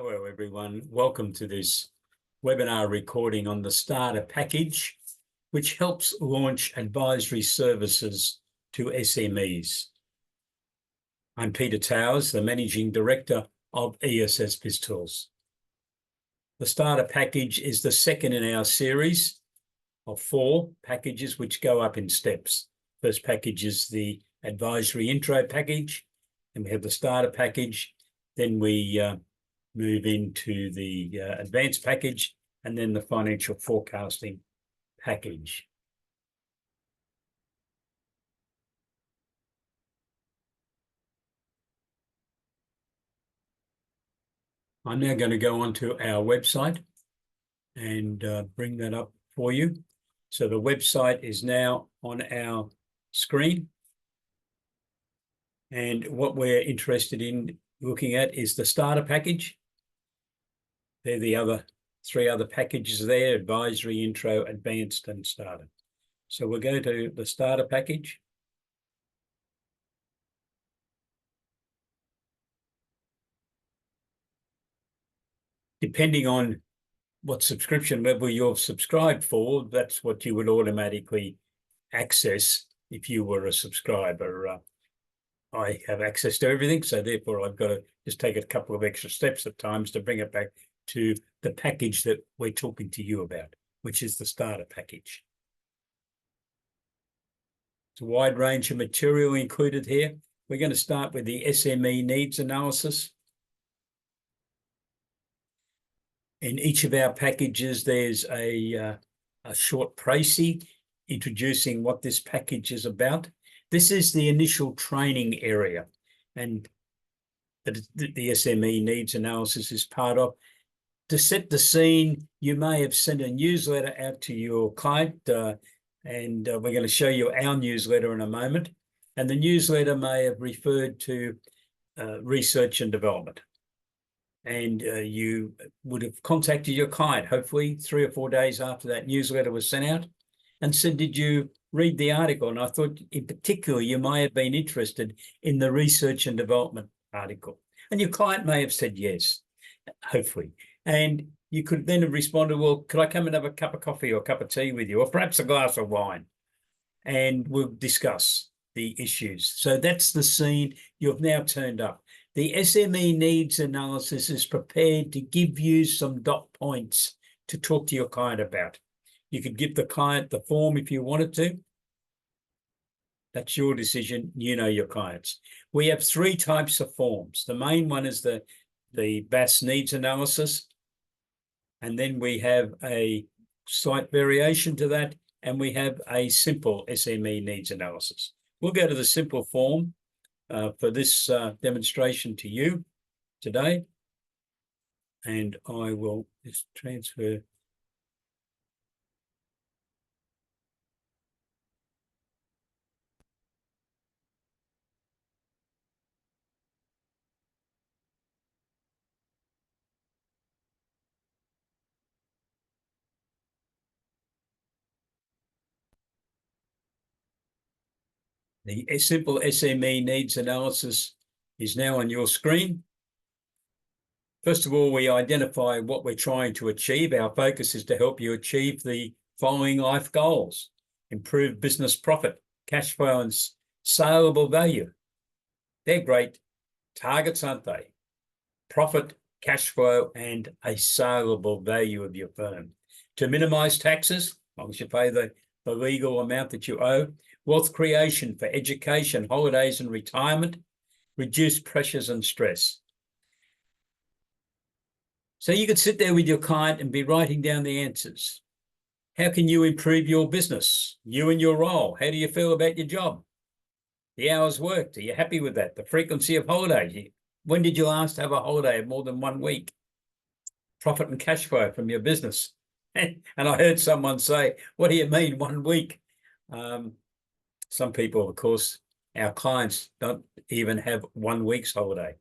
Hello, everyone. Welcome to this webinar recording on the starter package, which helps launch advisory services to SMEs. I'm Peter Towers, the Managing Director of ESS BIZTOOLS. The starter package is the second in our series of 4 packages which go up in steps. First package is the advisory intro package, and we have the starter package. Then we move into the advanced package, and then the financial forecasting package. I'm now going to go onto our website and bring that up for you. So the website is now on our screen. And what we're interested in looking at is the starter package. They're the 3 other packages there: advisory, intro, advanced, and starter. So we'll go to the starter package. Depending on what subscription level you're subscribed for, that's what you would automatically access if you were a subscriber. I have access to everything, so therefore I've got to just take a couple of extra steps at times to bring it back to the package that we're talking to you about, which is the starter package. It's a wide range of material included here. We're going to start with the SME needs analysis. In each of our packages, there's a short précis introducing what this package is about. This is the initial training area, and the SME needs analysis is part of. To set the scene, you may have sent a newsletter out to your client, and we're going to show you our newsletter in a moment. And the newsletter may have referred to research and development. And you would have contacted your client, hopefully 3 or 4 days after that newsletter was sent out, and said, did you read the article? And I thought in particular, you may have been interested in the research and development article. And your client may have said yes, hopefully. And you could then have responded, well, could I come and have a cup of coffee or a cup of tea with you, or perhaps a glass of wine? And we'll discuss the issues. So that's the scene. You've now turned up. The SME needs analysis is prepared to give you some dot points to talk to your client about. You could give the client the form if you wanted to. That's your decision. You know your clients. We have 3 types of forms. The main one is the BAS needs analysis. And then we have a slight variation to that, and we have a simple SME needs analysis. We'll go to the simple form for this demonstration to you today. And I will just transfer. The simple SME needs analysis is now on your screen. First of all, we identify what we're trying to achieve. Our focus is to help you achieve the following life goals: improve business profit, cash flow, and saleable value. They're great targets, aren't they? Profit, cash flow, and a saleable value of your firm. To minimize taxes, as long as you pay the legal amount that you owe. Wealth creation for education, holidays, and retirement. Reduce pressures and stress. So you could sit there with your client and be writing down the answers. How can you improve your business? You and your role. How do you feel about your job? The hours worked. Are you happy with that? The frequency of holidays. When did you last have a holiday of more than 1 week? Profit and cash flow from your business. And I heard someone say, what do you mean 1 week? Some people, of course, our clients don't even have 1 week's holiday.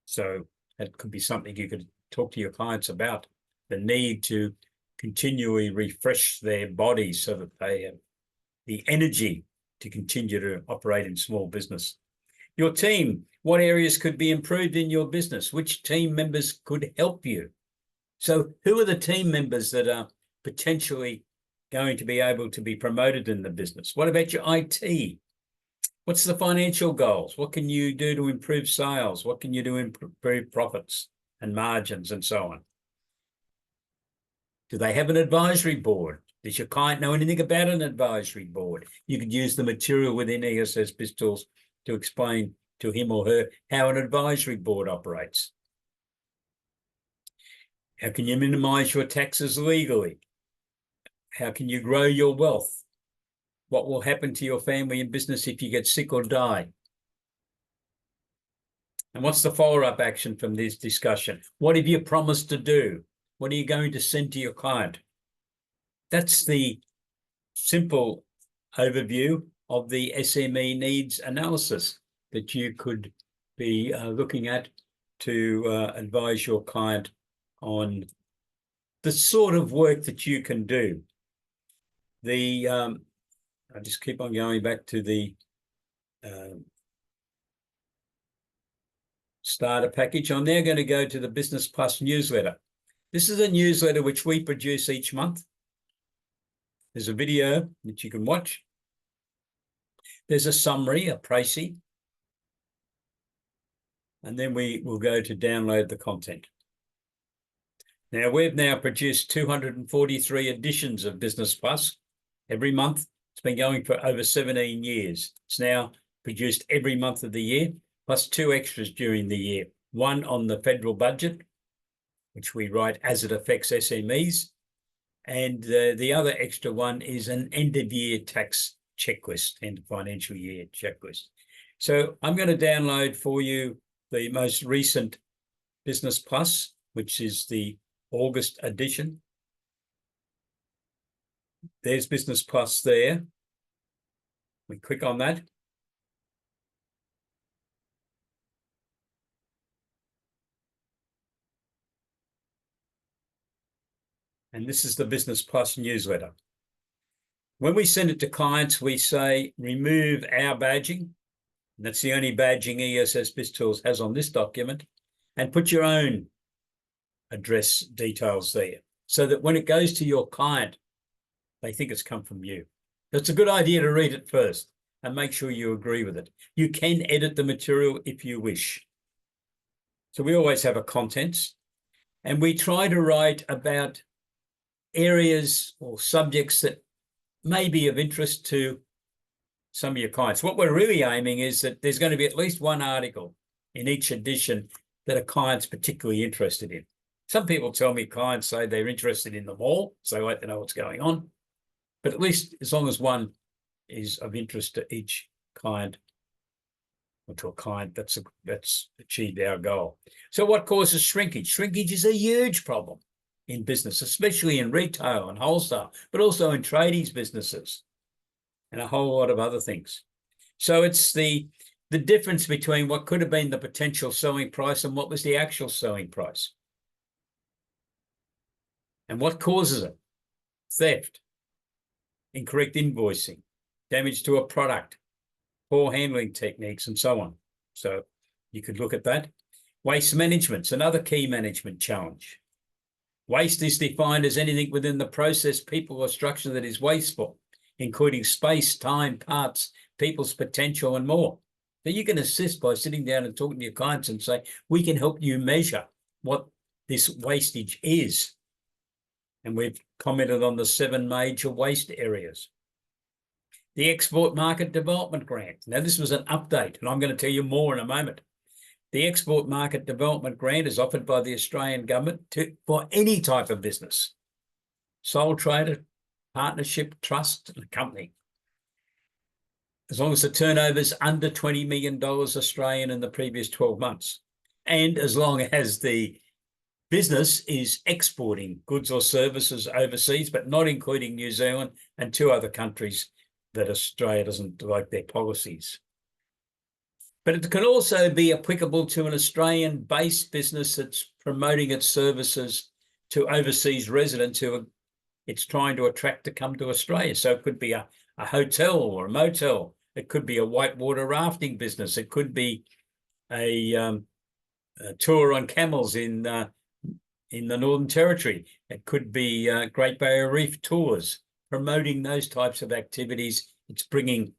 So that could be something you could talk to your clients about, the need to continually refresh their bodies so that they have the energy to continue to operate in small business. Your team, What areas could be improved in your business? Which team members could help you? So who are the team members that are potentially going to be able to be promoted in the business? What about your IT? What's the financial goals? What can you do to improve sales? What can you do to improve profits and margins and so on? Do they have an advisory board? Does your client know anything about an advisory board? You could use the material within ESS BIZTOOLS to explain to him or her how an advisory board operates. How can you minimize your taxes legally? How can you grow your wealth? What will happen to your family and business if you get sick or die? And what's the follow-up action from this discussion? What have you promised to do? What are you going to send to your client? That's the simple overview of the SME needs analysis that you could be looking at to advise your client on the sort of work that you can do. I just keep on going back to the starter package. I'm now going to go to the Business Plus newsletter. This is a newsletter which we produce each month. There's a video that you can watch. There's a summary, a précis. And then we will go to download the content. Now, we've now produced 243 editions of Business Plus every month. It's been going for over 17 years. It's now produced every month of the year, plus 2 extras during the year. One on the federal budget, which we write as it affects SMEs. And the other extra one is an end-of-year tax checklist, end of financial year checklist. So I'm going to download for you the most recent Business Plus, which is the August edition. There's Business Plus there. We click on that. And this is the Business Plus newsletter. When we send it to clients, we say, remove our badging. And that's the only badging ESS BIZTOOLS has on this document. And put your own address details there, so that when it goes to your client, they think it's come from you. It's a good idea to read it first and make sure you agree with it. You can edit the material if you wish. So we always have a contents, and we try to write about areas or subjects that may be of interest to some of your clients. What we're really aiming is that there's going to be at least one article in each edition that a client's particularly interested in. Some people tell me clients say they're interested in them all, so they like to know what's going on. But at least as long as one is of interest to each client, or to a client, that's achieved our goal. So what causes shrinkage? Shrinkage is a huge problem in business, especially in retail and wholesale, but also in tradies businesses and a whole lot of other things. So it's the difference between what could have been the potential selling price and what was the actual selling price. And what causes it? Theft, incorrect invoicing, damage to a product, poor handling techniques, and so on. So you could look at that. Waste management's another key management challenge. Waste is defined as anything within the process, people, or structure that is wasteful, including space, time, parts, people's potential, and more. So you can assist by sitting down and talking to your clients and say, we can help you measure what this wastage is. And we've commented on the 7 major waste areas. The Export Market Development Grant. Now, this was an update, and I'm going to tell you more in a moment. The Export Market Development Grant is offered by the Australian government for any type of business, sole trader, partnership, trust, and company, as long as the turnover is under $20 million Australian in the previous 12 months, and as long as the business is exporting goods or services overseas, but not including New Zealand and 2 other countries that Australia doesn't like their policies. But it can also be applicable to an Australian-based business that's promoting its services to overseas residents who it's trying to attract to come to Australia. So it could be a hotel or a motel. It could be a whitewater rafting business. It could be a tour on camels in the Northern Territory. It could be Great Barrier Reef tours, promoting those types of activities. It's bringing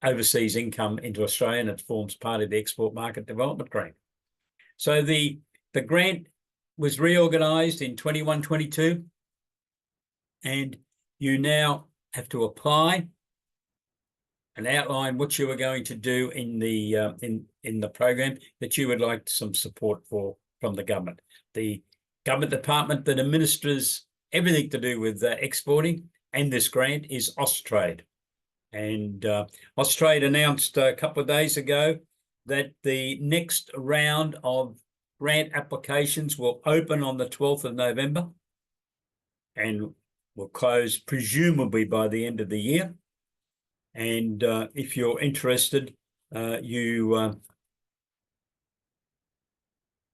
overseas income into Australia, and it forms part of the Export Market Development Grant. So the grant was reorganised in 21-22, and you now have to apply and outline what you are going to do in the program that you would like some support for from the government. The government department that administers everything to do with exporting and this grant is Austrade. And Austrade announced a couple of days ago that the next round of grant applications will open on the 12th of November and will close presumably by the end of the year. And if you're interested, you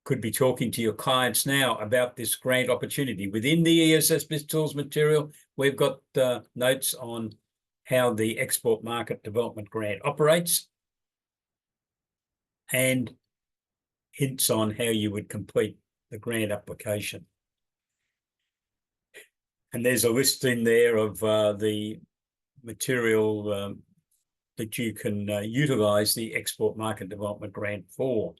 could be talking to your clients now about this grant opportunity. Within the ESS BIZTOOLS material, we've got notes on how the Export Market Development Grant operates and hints on how you would complete the grant application. And there's a list in there of the material that you can utilise the Export Market Development Grant for.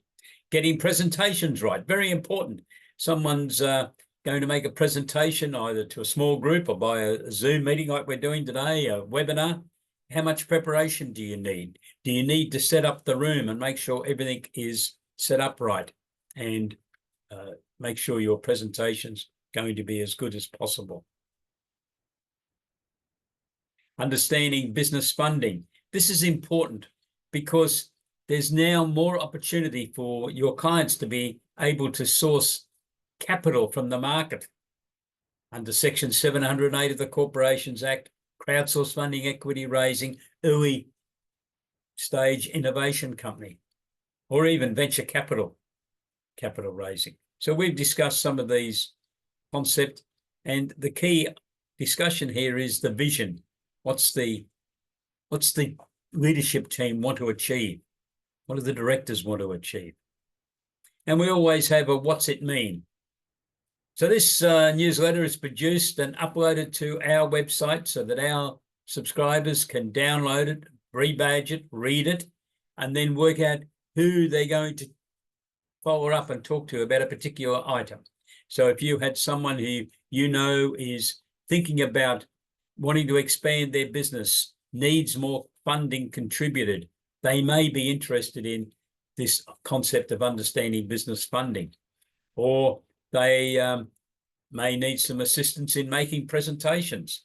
Getting presentations right, very important. Someone's going to make a presentation either to a small group or by a Zoom meeting like we're doing today, a webinar. How much preparation do you need? Do you need to set up the room and make sure everything is set up right, and make sure your presentation's going to be as good as possible? Understanding business funding. This is important because there's now more opportunity for your clients to be able to source capital from the market under Section 708 of the Corporations Act, crowdsource funding, equity raising, early stage innovation company, or even venture capital raising. So we've discussed some of these concepts, and the key discussion here is the vision. What's the leadership team want to achieve? What do the directors want to achieve? And we always have a what's it mean? So this newsletter is produced and uploaded to our website so that our subscribers can download it, rebadge it, read it, and then work out who they're going to follow up and talk to about a particular item. So if you had someone who you know is thinking about wanting to expand their business, needs more funding contributed, they may be interested in this concept of understanding business funding, or they may need some assistance in making presentations,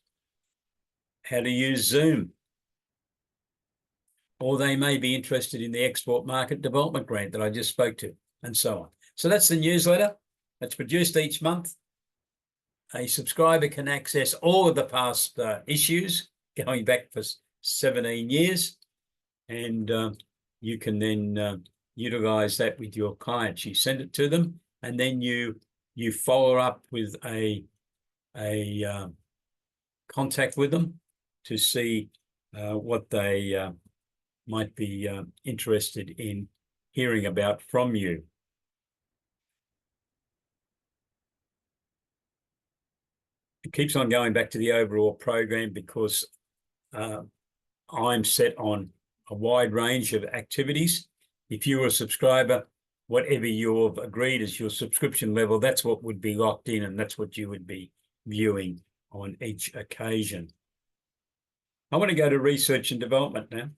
how to use Zoom, or they may be interested in the Export Market Development Grant that I just spoke to, and so on. So that's the newsletter. It's produced each month. A subscriber can access all of the past issues going back for 17 years, and you can then utilize that with your clients. You send it to them, and then you follow up with a contact with them to see what they might be interested in hearing about from you. It keeps on going back to the overall program because I'm set on a wide range of activities. If you're a subscriber, whatever you've agreed as your subscription level, that's what would be locked in, and that's what you would be viewing on each occasion. I want to go to research and development now.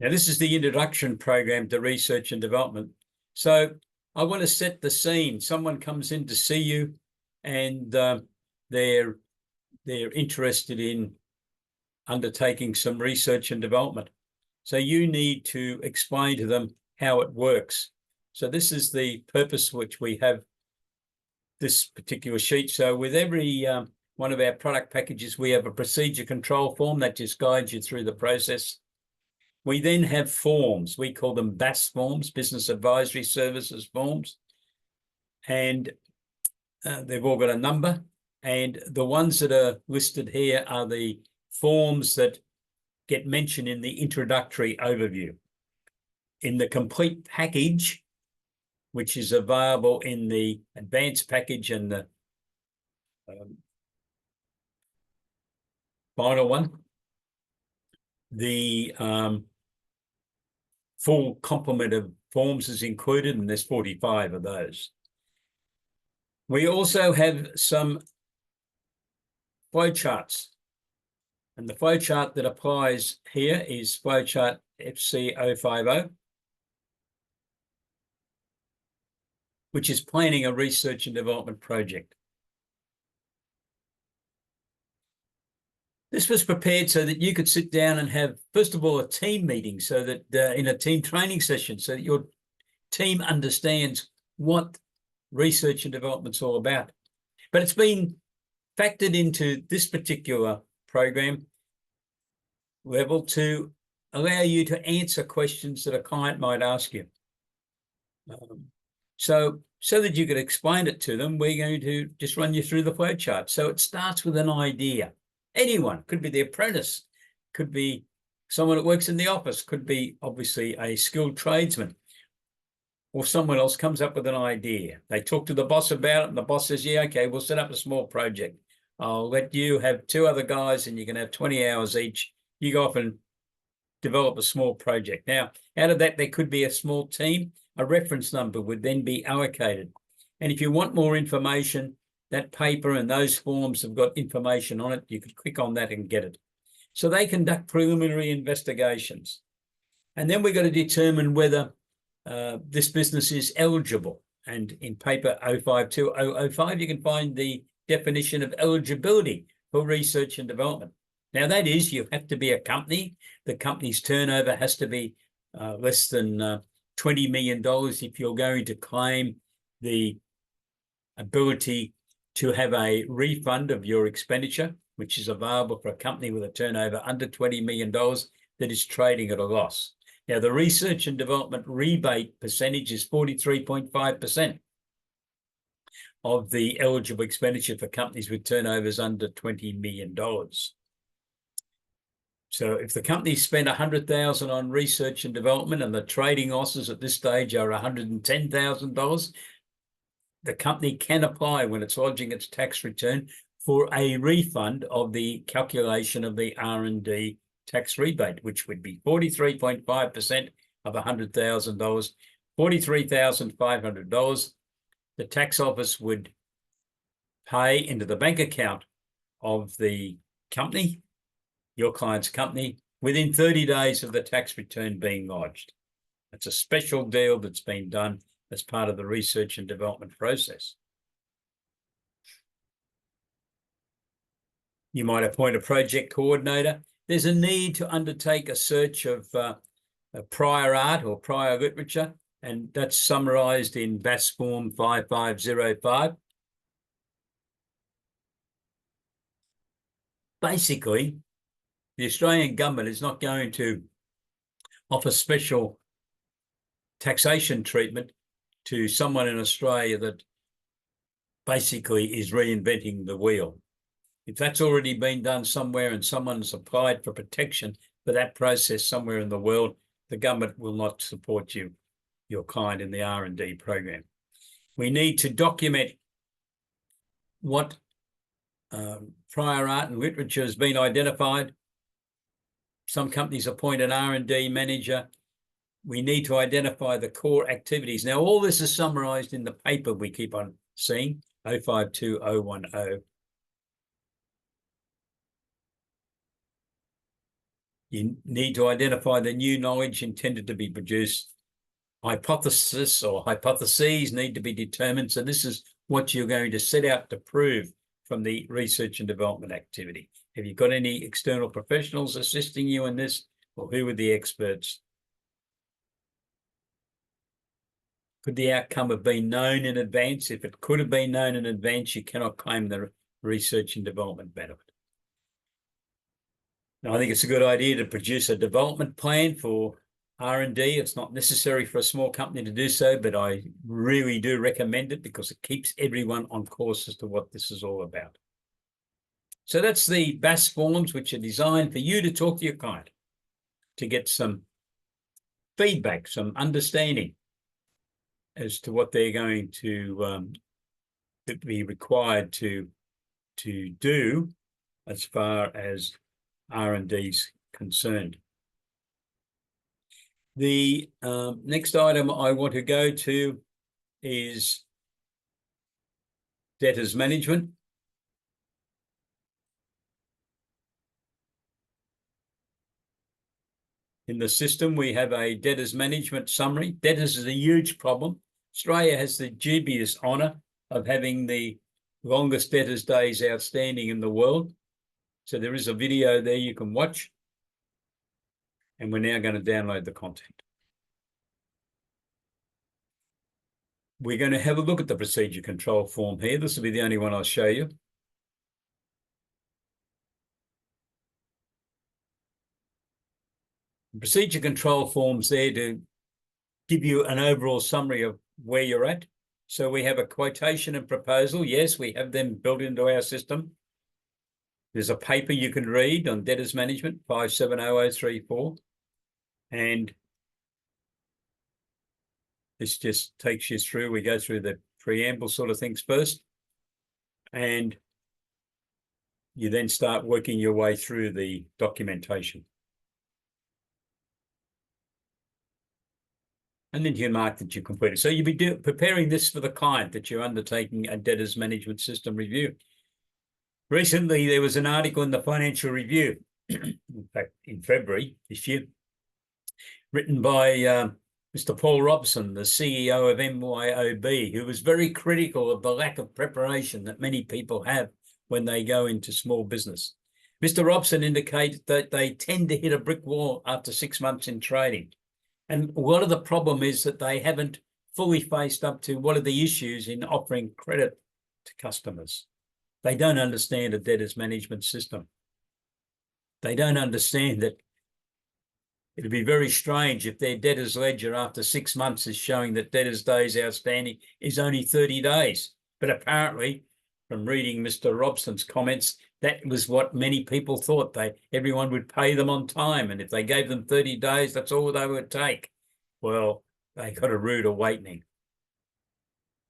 Now, this is the introduction program to research and development. So I want to set the scene. Someone comes in to see you, and they're interested in undertaking some research and development. So you need to explain to them how it works. So this is the purpose which we have this particular sheet. So with every one of our product packages, we have a procedure control form that just guides you through the process. We then have forms. We call them BAS forms, Business Advisory Services forms. And they've all got a number. And the ones that are listed here are the forms that get mentioned in the introductory overview. In the complete package, which is available in the advanced package and the final one, the full complement of forms is included, and there's 45 of those. We also have some flowcharts, and the flowchart that applies here is flowchart FC050, which is planning a research and development project. This was prepared so that you could sit down and have, first of all, a team meeting, so that in a team training session, so that your team understands what research and development's all about. But it's been factored into this particular program level to allow you to answer questions that a client might ask you. So that you could explain it to them, we're going to just run you through the flowchart. So it starts with an idea. Anyone, could be the apprentice, could be someone that works in the office, could be obviously a skilled tradesman, or someone else comes up with an idea. They talk to the boss about it, and the boss says, yeah, okay, we'll set up a small project. I'll let you have 2 other guys, and you can have 20 hours each. You go off and develop a small project. Now, out of that, there could be a small team. A reference number would then be allocated. And if you want more information, that paper and those forms have got information on it. You could click on that and get it. So they conduct preliminary investigations. And then we've got to determine whether this business is eligible. And in paper 052005, you can find the definition of eligibility for research and development. Now, that is, you have to be a company. The company's turnover has to be less than $20 million if you're going to claim the ability to have a refund of your expenditure, which is available for a company with a turnover under $20 million that is trading at a loss. Now, the research and development rebate percentage is 43.5% of the eligible expenditure for companies with turnovers under $20 million. So if the company spent $100,000 on research and development and the trading losses at this stage are $110,000, the company can apply, when it's lodging its tax return, for a refund of the calculation of the R&D tax rebate, which would be 43.5% of $100,000, $43,500. The tax office would pay into the bank account of the company, your client's company, within 30 days of the tax return being lodged. It's a special deal that's been done as part of the research and development process. You might appoint a project coordinator. There's a need to undertake a search of a prior art or prior literature, and that's summarised in BAS form 5505. Basically, the Australian government is not going to offer special taxation treatment to someone in Australia that basically is reinventing the wheel. If that's already been done somewhere and someone's applied for protection for that process somewhere in the world, the government will not support you, your client, in the R&D program. We need to document what prior art and literature has been identified. Some companies appoint an R&D manager. We need to identify the core activities. Now, all this is summarised in the paper we keep on seeing, 052010. You need to identify the new knowledge intended to be produced. Hypothesis or hypotheses need to be determined. So this is what you're going to set out to prove from the research and development activity. Have you got any external professionals assisting you in this, or who are the experts? Could the outcome have been known in advance? If it could have been known in advance, you cannot claim the research and development benefit. Now, I think it's a good idea to produce a development plan for R&D. It's not necessary for a small company to do so, but I really do recommend it because it keeps everyone on course as to what this is all about. So that's the BAS forms, which are designed for you to talk to your client, to get some feedback, some understanding as to what they're going to be required to do as far as R&D's concerned. The next item I want to go to is debtors management. In the system, we have a debtors management summary. Debtors is a huge problem. Australia has the dubious honour of having the longest debtors days outstanding in the world. So there is a video there you can watch. And we're now going to download the content. We're going to have a look at the procedure control form here. This will be the only one I'll show you. The procedure control form's there to give you an overall summary of where you're at. So we have a quotation and proposal. Yes, we have them built into our system. There's a paper you can read on debtors management, 570034. And this just takes you through. We go through the preamble sort of things first. And you then start working your way through the documentation. And then you mark that you completed. So you'll be preparing this for the client that you're undertaking a debtors management system review. Recently, there was an article in the Financial Review, in fact, in February this year, written by Mr. Paul Robson, the CEO of MYOB, who was very critical of the lack of preparation that many people have when they go into small business. Mr. Robson indicated that they tend to hit a brick wall after 6 months in trading. And a lot of the problem is that they haven't fully faced up to what are the issues in offering credit to customers. They don't understand a debtors management system. They don't understand that it'd be very strange if their debtors ledger after 6 months is showing that debtors days outstanding is only 30 days. But apparently, from reading Mr. Robson's comments, that was what many people thought. Everyone would pay them on time, and if they gave them 30 days, that's all they would take. Well, they got a rude awakening,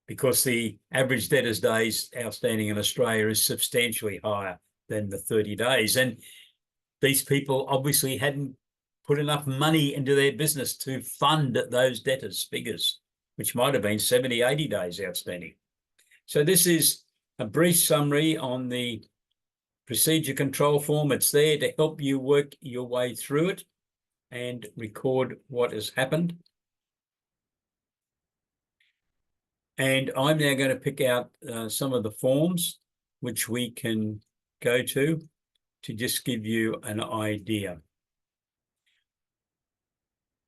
because the average debtors days outstanding in Australia is substantially higher than the 30 days. And these people obviously hadn't put enough money into their business to fund those debtors figures, which might have been 70, 80 days outstanding. So this is a brief summary on the procedure control form. It's there to help you work your way through it and record what has happened. And I'm now going to pick out some of the forms which we can go to just give you an idea.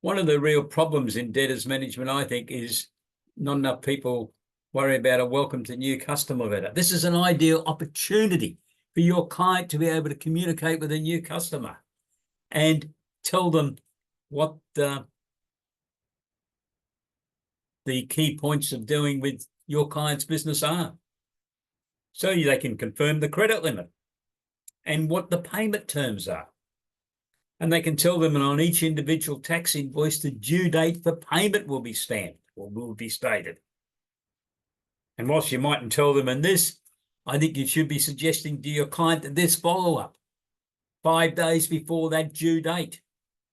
One of the real problems in debtors management, I think, is not enough people worry about a welcome to new customer letter. This is an ideal opportunity for your client to be able to communicate with a new customer and tell them what the key points of doing with your client's business are. So they can confirm the credit limit and what the payment terms are. And they can tell them on each individual tax invoice the due date for payment will be stamped or will be stated. And whilst you mightn't tell them in this, I think you should be suggesting to your client that this follow-up 5 days before that due date,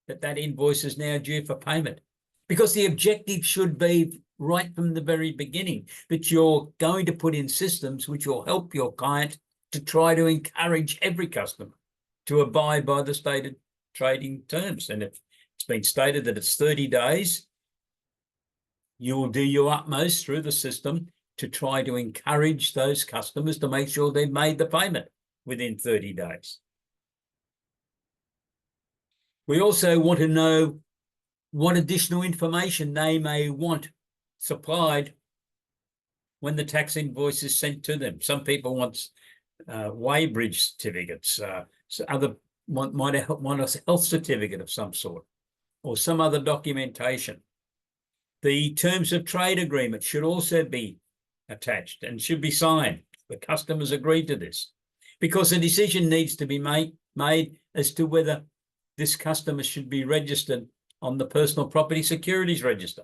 that invoice is now due for payment. Because the objective should be right from the very beginning that you're going to put in systems which will help your client to try to encourage every customer to abide by the stated trading terms. And if it's been stated that it's 30 days, you will do your utmost through the system to try to encourage those customers to make sure they've made the payment within 30 days. We also want to know what additional information they may want supplied when the tax invoice is sent to them. Some people want weighbridge certificates. So other might want a health certificate of some sort or some other documentation. The terms of trade agreement should also be attached and should be signed. The customers agreed to this. because a decision needs to be made as to whether this customer should be registered on the Personal Property Securities Register.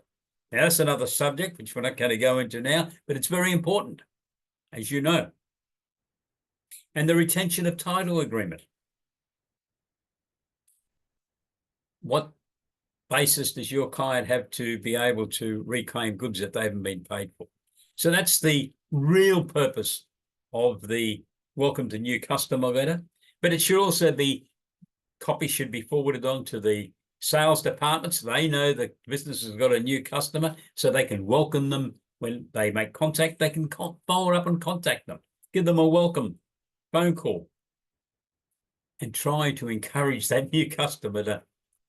Now, that's another subject, which we're not going to go into now, but it's very important, as you know. And the retention of title agreement. What basis does your client have to be able to reclaim goods that they haven't been paid for? So that's the real purpose of the Welcome to New Customer letter. But it should also be, copy should be forwarded on to the sales departments. They know the business has got a new customer, so they can welcome them when they make contact. They can follow up and contact them, give them a welcome phone call, and try to encourage that new customer to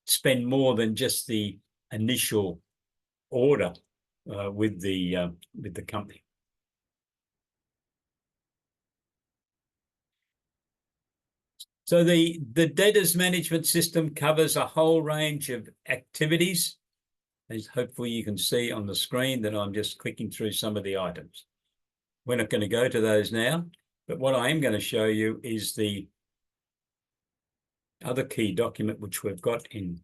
spend more than just the initial order with the company. So the debtors management system covers a whole range of activities, as hopefully you can see on the screen that I'm just clicking through some of the items. We're not going to go to those now, but what I am going to show you is the other key document which we've got in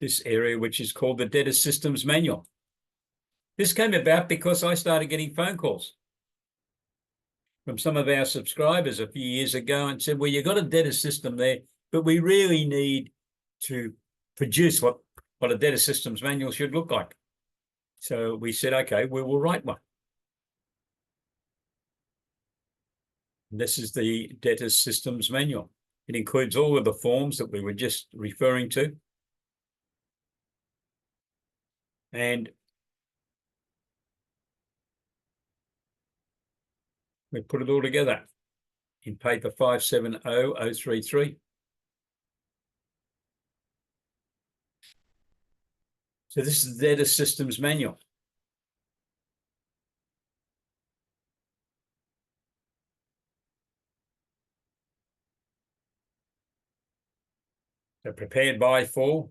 this area, which is called the Debtors Systems Manual. This came about because I started getting phone calls from some of our subscribers a few years ago and said, well, you've got a debtor system there, but we really need to produce what a debtor systems manual should look like. So we said, okay, we will write one. And this is the debtor systems manual. It includes all of the forms that we were just referring to. And we put it all together in paper 570033. So this is the Debtor Systems Manual. So prepared by for.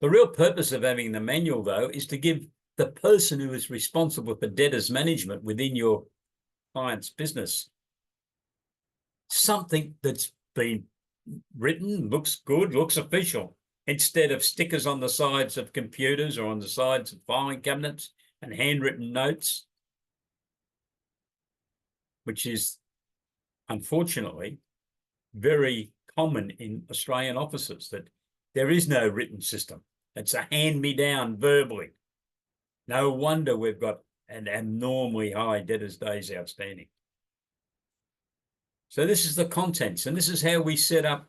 The real purpose of having the manual, though, is to give the person who is responsible for debtors management within your client's business something that's been written, looks good, looks official, instead of stickers on the sides of computers or on the sides of filing cabinets and handwritten notes, which is unfortunately very common in Australian offices, that there is no written system. It's a hand-me-down verbally. No wonder we've got an abnormally high debtors days outstanding. So this is the contents, and this is how we set up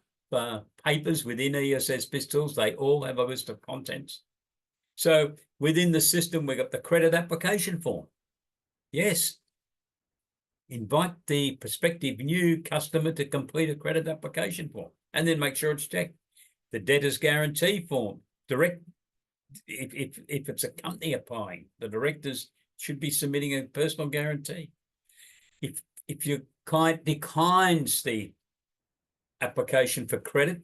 papers within ESS BIZTOOLS. They all have a list of contents. So within the system, we've got the credit application form. Yes. Invite the prospective new customer to complete a credit application form and then make sure it's checked. The debtor's guarantee form. If it's a company applying, the directors should be submitting a personal guarantee. If your client declines the application for credit,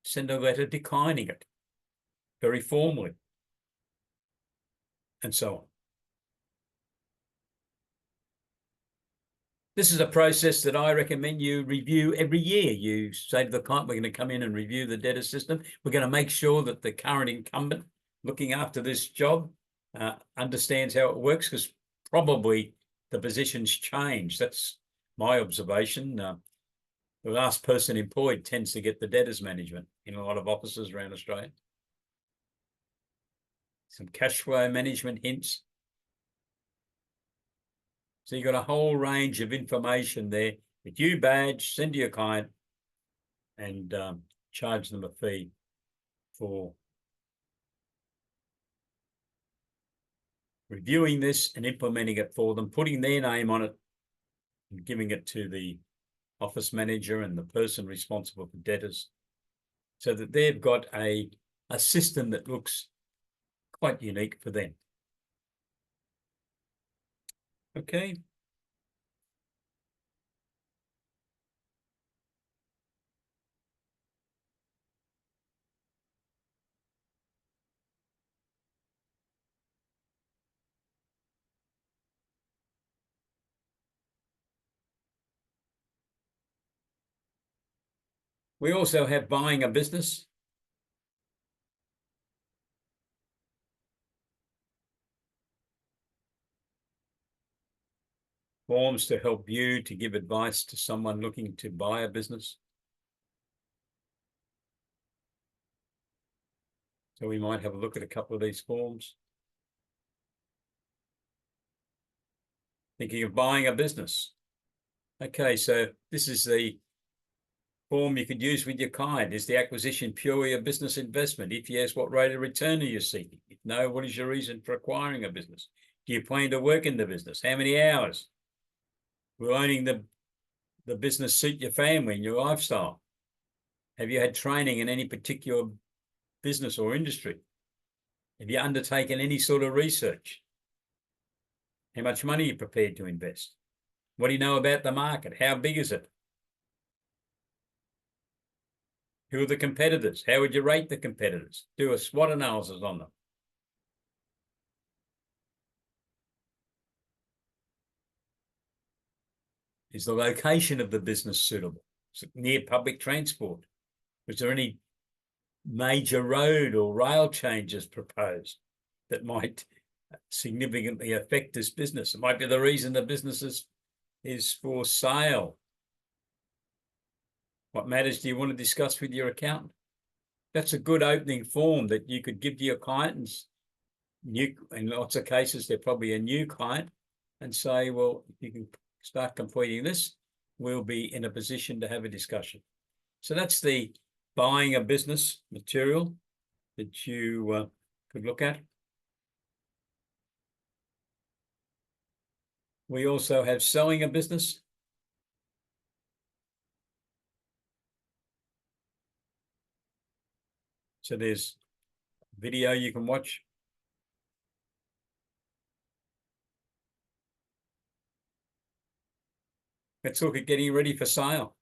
send a letter declining it very formally, and so on. This is a process that I recommend you review every year. You say to the client, we're going to come in and review the debtor system. We're going to make sure that the current incumbent looking after this job understands how it works, because probably the position's changed. That's my observation. The last person employed tends to get the debtors management in a lot of offices around Australia. Some cash flow management hints. So you've got a whole range of information there that you badge, send to your client, and charge them a fee for reviewing this and implementing it for them, putting their name on it and giving it to the office manager and the person responsible for debtors, so that they've got a system that looks quite unique for them. Okay. We also have buying a business. Forms to help you to give advice to someone looking to buy a business. So we might have a look at a couple of these forms. Thinking of buying a business. Okay, so this is the form you could use with your client. Is the acquisition purely a business investment? If yes, what rate of return are you seeking? If no, what is your reason for acquiring a business? Do you plan to work in the business? How many hours? Will owning the business suit your family and your lifestyle? Have you had training in any particular business or industry? Have you undertaken any sort of research? How much money are you prepared to invest? What do you know about the market? How big is it? Who are the competitors? How would you rate the competitors? Do a SWOT analysis on them. Is the location of the business suitable? Is it near public transport? Was there any major road or rail changes proposed that might significantly affect this business? It might be the reason the business is for sale. What matters do you want to discuss with your accountant? That's a good opening form that you could give to your clients. In lots of cases, they're probably a new client, and say, well, if you can start completing this, we'll be in a position to have a discussion. So that's the buying a business material that you could look at. We also have selling a business. So there's video you can watch. Let's look at getting ready for sale.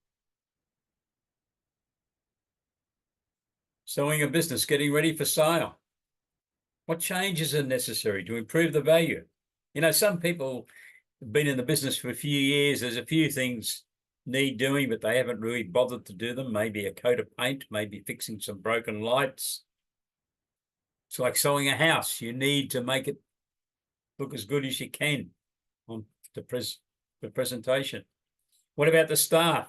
Selling a business, getting ready for sale. What changes are necessary to improve the value? You know, some people have been in the business for a few years. There's a few things need doing, but they haven't really bothered to do them. Maybe a coat of paint, maybe fixing some broken lights. It's like selling a house. You need to make it look as good as you can on the presentation. What about the staff?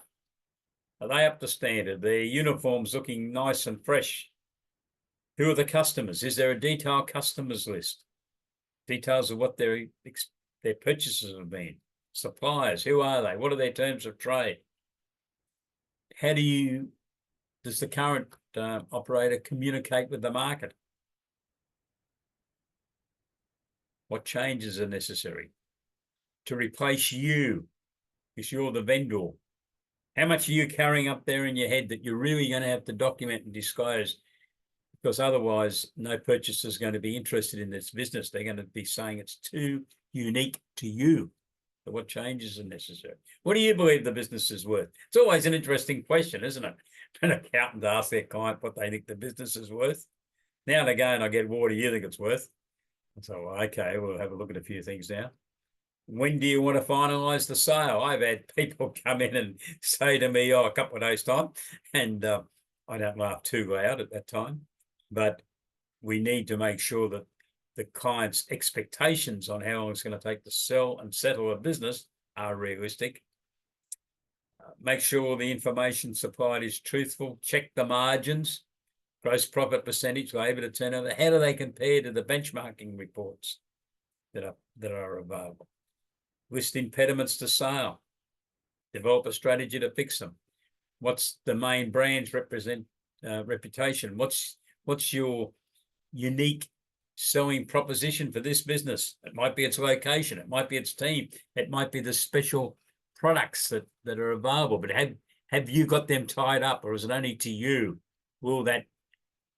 Are they up to standard? Their uniforms looking nice and fresh? Who are the customers? Is there a detailed customers list? Details of what their purchases have been. Suppliers, who are they? What are their terms of trade? How does the current operator communicate with the market? What changes are necessary to replace you, because you're the vendor? How much are you carrying up there in your head that you're really going to have to document and disclose? Because otherwise, no purchaser is going to be interested in this business. They're going to be saying it's too unique to you. So what changes are necessary? What do you believe the business is worth? It's always an interesting question, isn't it? An accountant asks their client what they think the business is worth. Now and again, I get, what do you think it's worth? So, okay, we'll have a look at a few things now. When do you want to finalise the sale? I've had people come in and say to me, a couple of days' time, and I don't laugh too loud at that time, but we need to make sure that the client's expectations on how long it's going to take to sell and settle a business are realistic. Make sure the information supplied is truthful. Check the margins, gross profit percentage, labor to turnover. How do they compare to the benchmarking reports that are available? List impediments to sale. Develop a strategy to fix them. What's the main brand's reputation? What's your unique selling proposition for this business? It might be its location, it might be its team, it might be the special products that are available, but have you got them tied up, or is it only to you? Will that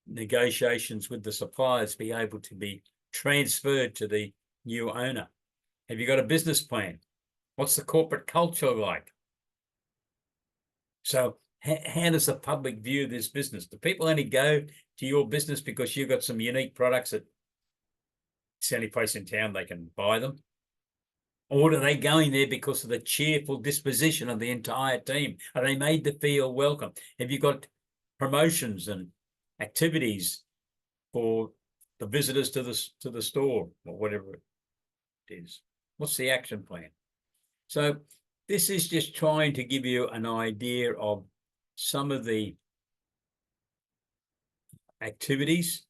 negotiations with the suppliers be able to be transferred to the new owner? Have you got a business plan? What's the corporate culture like? So how does the public view this business? Do people only go to your business because you've got some unique products that it's the only place in town they can buy them? Or are they going there because of the cheerful disposition of the entire team? Are they made to feel welcome? Have you got promotions and activities for the visitors to the store or whatever it is? What's the action plan? So this is just trying to give you an idea of some of the activities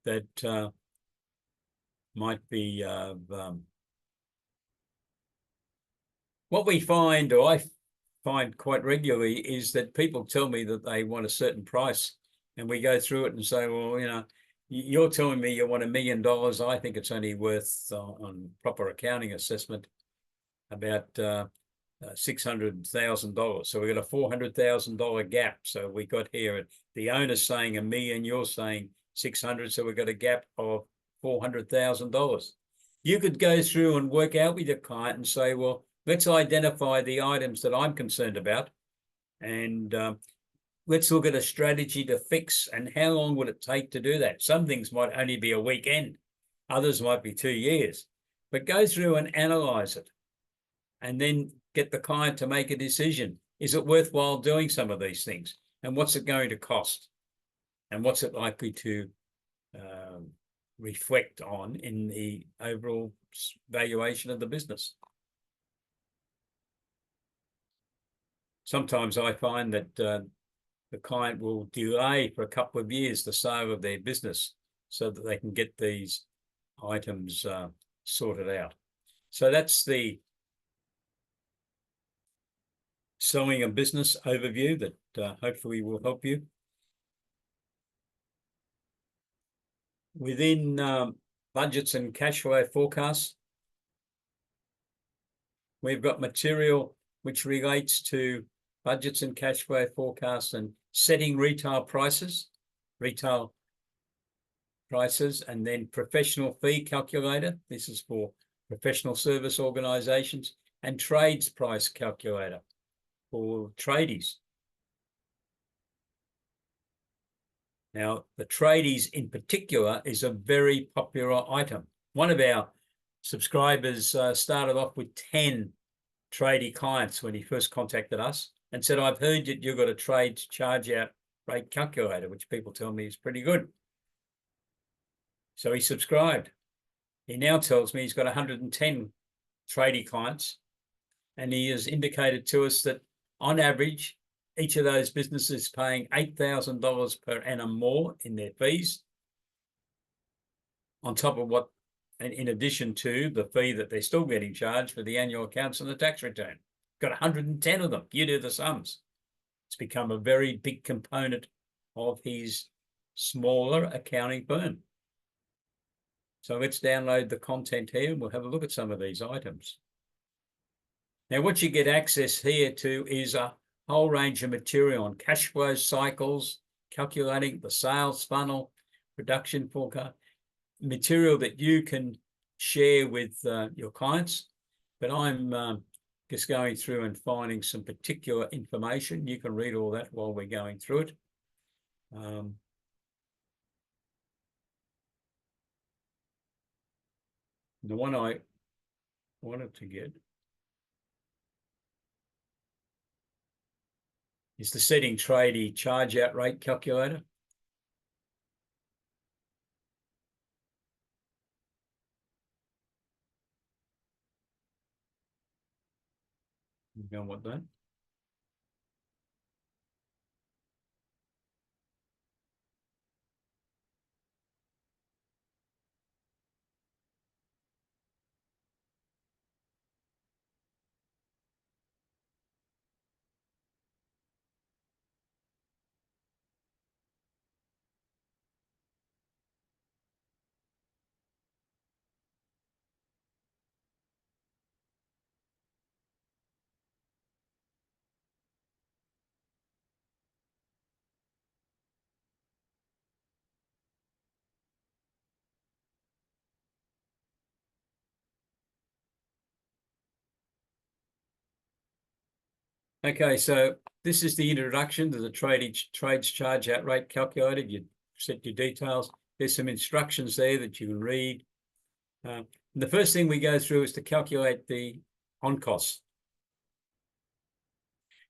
that might be what we find, or I find quite regularly, is that people tell me that they want a certain price, and we go through it and say, well, you know, you're telling me you want $1 million. I think it's only worth, on proper accounting assessment, about $600,000. So we got a $400,000 gap. So we got here the owner's saying $1 million, you're saying 600. So we got a gap of $400,000. You could go through and work out with your client and say, well, let's identify the items that I'm concerned about, and let's look at a strategy to fix. And how long would it take to do that? Some things might only be a weekend, others might be 2 years. But go through and analyze it, and then get the client to make a decision. Is it worthwhile doing some of these things? And what's it going to cost? And what's it likely to reflect on in the overall valuation of the business? Sometimes I find that the client will delay for a couple of years the sale of their business so that they can get these items sorted out. So that's the selling a business overview that hopefully will help you. Within budgets and cash flow forecasts, we've got material which relates to budgets and cash flow forecasts and setting retail prices, and then professional fee calculator. This is for professional service organizations, and trades price calculator for tradies. Now, the tradies in particular is a very popular item. One of our subscribers started off with 10 tradie clients when he first contacted us and said, I've heard that you've got a trade charge out rate calculator, which people tell me is pretty good. So he subscribed. He now tells me he's got 110 tradie clients, and he has indicated to us that on average, each of those businesses paying $8,000 per annum more in their fees, on top of what, in addition to the fee that they're still getting charged for the annual accounts and the tax return. Got 110 of them. You do the sums. It's become a very big component of his smaller accounting firm. So let's download the content here and we'll have a look at some of these items. Now, what you get access here to is a whole range of material on cash flow cycles, calculating the sales funnel, production forecast, material that you can share with your clients. But I'm just going through and finding some particular information. You can read all that while we're going through it. The one I wanted to get is the setting tradie charge out rate calculator. You don't want that. Okay, so this is the introduction to the trades charge out rate calculator. You set your details. There's some instructions there that you can read. And the first thing we go through is to calculate the on costs.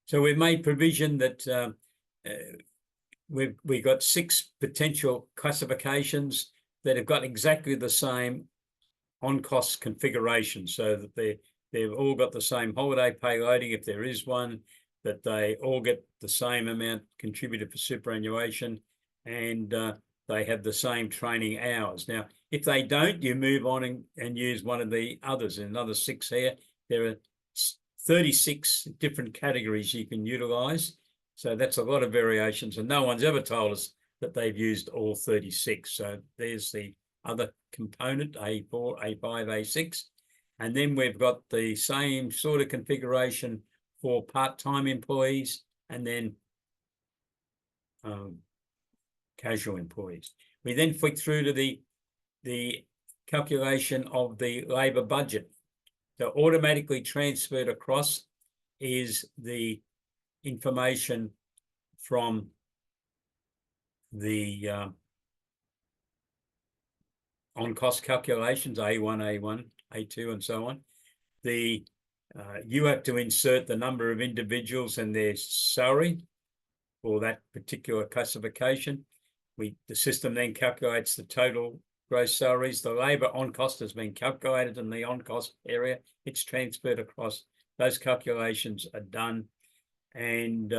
So we've made provision that we've got 6 potential classifications that have got exactly the same on-cost configuration, so that they've all got the same holiday pay loading if there is one, that they all get the same amount contributed for superannuation, and they have the same training hours. Now, if they don't, you move on and use one of the others. Another 6 here. There are 36 different categories you can utilize. So that's a lot of variations, and no one's ever told us that they've used all 36. So there's the other component, A4, A5, A6. And then we've got the same sort of configuration for part-time employees and then casual employees. We then flick through to the calculation of the labour budget. So automatically transferred across is the information from the on-cost calculations, A1, A2, and so on. You have to insert the number of individuals and their salary for that particular classification. The system then calculates the total gross salaries. The labour on-cost has been calculated in the on-cost area. It's transferred across. Those calculations are done. And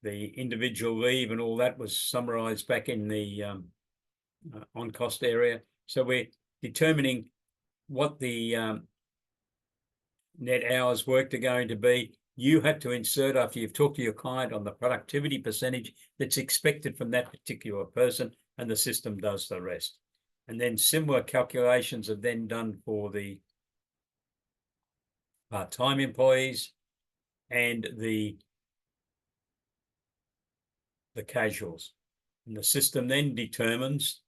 the individual leave and all that was summarised back in the on-cost area. So we're determining what the net hours worked are going to be. You have to insert, after you've talked to your client, on the productivity percentage that's expected from that particular person, and the system does the rest. And then similar calculations are then done for the part-time employees and the casuals. And the system then determines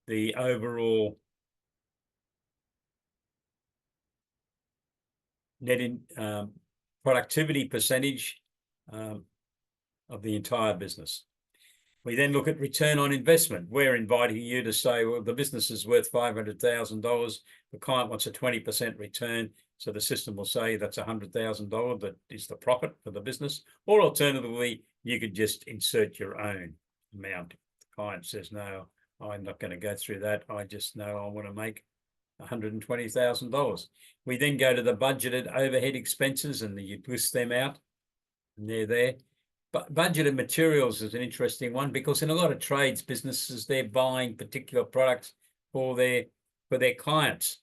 the overall net productivity percentage of the entire business. We then look at return on investment. We're inviting you to say, well, the business is worth $500,000. The client wants a 20% return. So the system will say that's $100,000 that is the profit for the business. Or alternatively, you could just insert your own amount. The client says, no, I'm not going to go through that. I just know I want to make $120,000. We then go to the budgeted overhead expenses and you list them out, and they're there. But budgeted materials is an interesting one, because in a lot of trades businesses, they're buying particular products for their clients.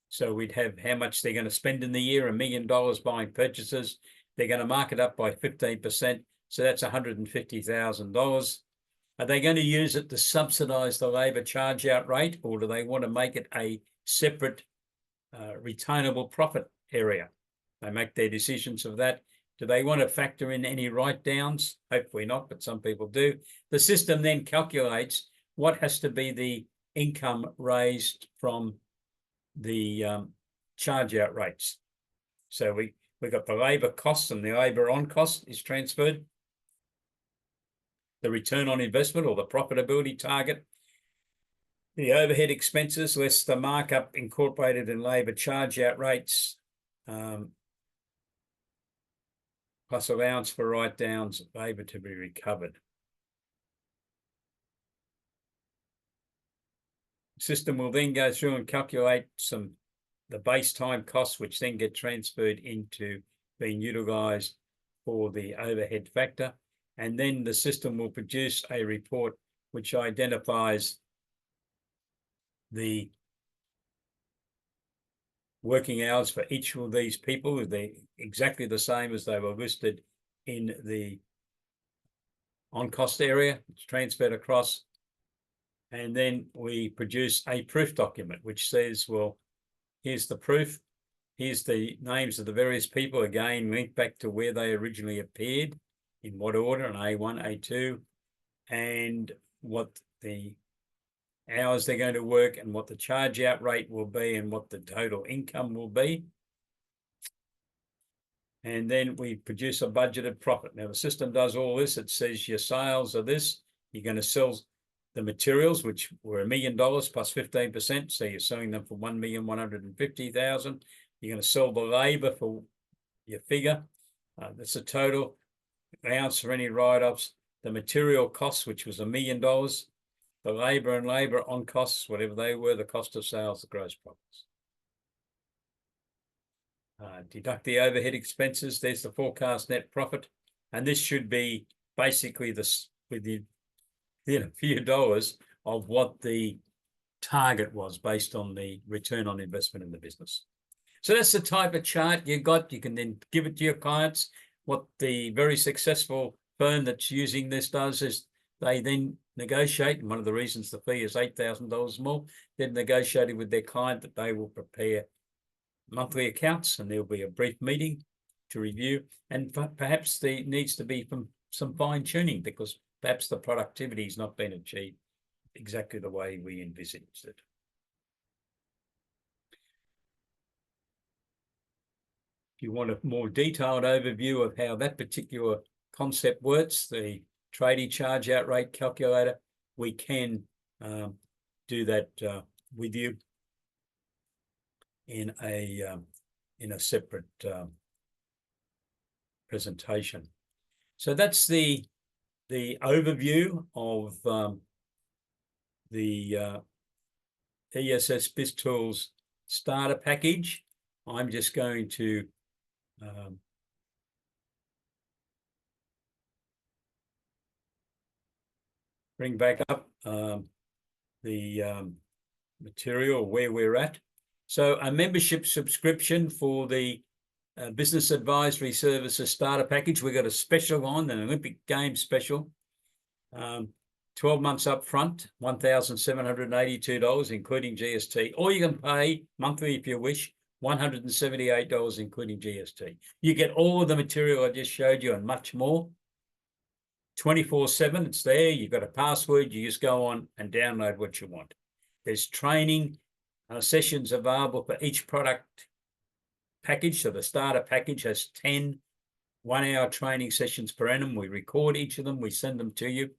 So we'd have how much they're going to spend in the year, $1 million buying purchases. They're going to mark it up by 15%. So that's $150,000. Are they going to use it to subsidise the labour charge out rate, or do they want to make it a separate retainable profit area? They make their decisions of that. Do they want to factor in any write-downs? Hopefully not, but some people do. The system then calculates what has to be the income raised from the charge out rates. So we've got the labour costs, and the labour on cost is transferred. The return on investment, or the profitability target. The overhead expenses less the markup incorporated in labour charge out rates, plus allowance for write-downs, labour to be recovered. The system will then go through and calculate the base time costs, which then get transferred into being utilised for the overhead factor. And then the system will produce a report which identifies the working hours for each of these people. They're exactly the same as they were listed in the on-cost area. It's transferred across. And then we produce a proof document which says, well, here's the proof. Here's the names of the various people, again, linked back to where they originally appeared, in what order, an A1, A2, and what the hours they're going to work, and what the charge out rate will be, and what the total income will be. And then we produce a budgeted profit. Now the system does all this. It says your sales are this. You're going to sell the materials, which were $1 million plus 15%. So you're selling them for $1,150,000. You're going to sell the labor for your figure. That's a total allowance for any write-offs. The material costs, which was $1 million. The labor and labor on costs, whatever they were, the cost of sales, the gross profits. Deduct the overhead expenses. There's the forecast net profit. And this should be basically this with the few dollars of what the target was based on the return on investment in the business. So that's the type of chart you got. You can then give it to your clients. What the very successful firm that's using this does is they then negotiate, and one of the reasons the fee is $8,000 more, they've negotiated with their client that they will prepare monthly accounts, and there'll be a brief meeting to review, and perhaps there needs to be some fine-tuning because perhaps the productivity has not been achieved exactly the way we envisaged it. If you want a more detailed overview of how that particular concept works, the tradie charge out rate calculator, we can do that with you in a separate presentation. So that's the overview of the ESS BIZTOOLS starter package. I'm just going to bring back up the material where we're at. So a membership subscription for the Business Advisory Services starter package. We've got a special on, an Olympic Games special. 12 months up front, $1,782, including GST. Or you can pay monthly if you wish, $178, including GST. You get all of the material I just showed you and much more. 24/7, it's there. You've got a password. You just go on and download what you want. There's training sessions available for each product package. So the starter package has 10 one-hour training sessions per annum. We record each of them. We send them to you.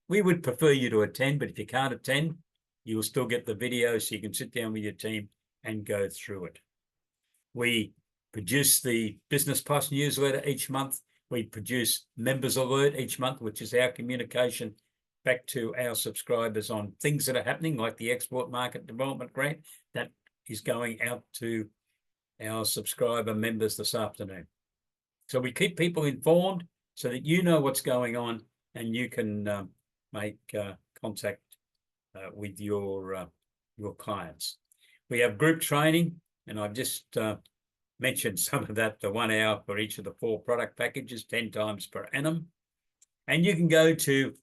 We would prefer you to attend, but if you can't attend, you will still get the video so you can sit down with your team and go through it. We produce the Business Plus newsletter each month. We produce Members Alert each month, which is our communication back to our subscribers on things that are happening, like the Export Market Development Grant that is going out to our subscriber members this afternoon. So we keep people informed so that you know what's going on and you can make contact with your clients. We have group training, and I've just mentioned some of that, the 1 hour for each of the 4 product packages, 10 times per annum. And you can go to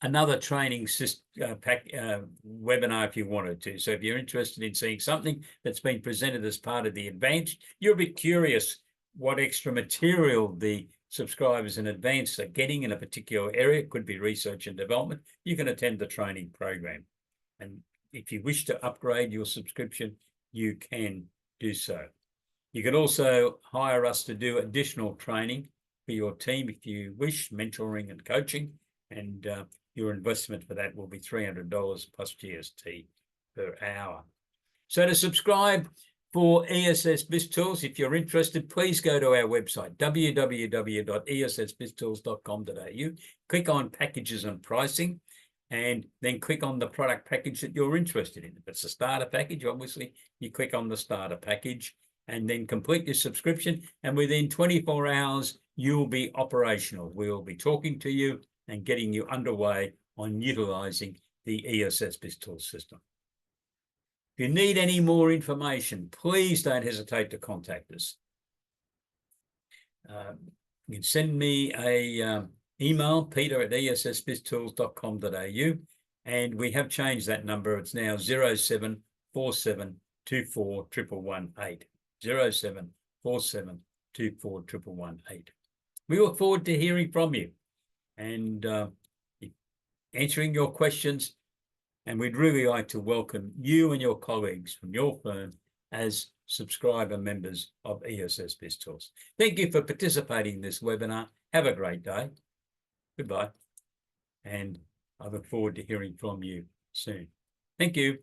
another training webinar if you wanted to. So if you're interested in seeing something that's been presented as part of the advance, you're a bit curious what extra material the subscribers in advance are getting in a particular area. It could be research and development. You can attend the training program. And if you wish to upgrade your subscription, you can do so. You can also hire us to do additional training for your team if you wish, mentoring and coaching, and your investment for that will be $300 plus GST per hour. So to subscribe for ESS BIZTOOLS, if you're interested, please go to our website, www.essbiztools.com.au, click on packages and pricing, and then click on the product package that you're interested in. If it's a starter package, obviously, you click on the starter package and then complete your subscription. And within 24 hours, you'll be operational. We'll be talking to you and getting you underway on utilizing the ESS BIZTOOLS system. If you need any more information, please don't hesitate to contact us. You can send me a email, peter@essbiztools.com.au, and we have changed that number. It's now 0747241118. 0747241118. We look forward to hearing from you and answering your questions. And we'd really like to welcome you and your colleagues from your firm as subscriber members of ESS BIZTOOLS. Thank you for participating in this webinar. Have a great day. Goodbye. And I look forward to hearing from you soon. Thank you.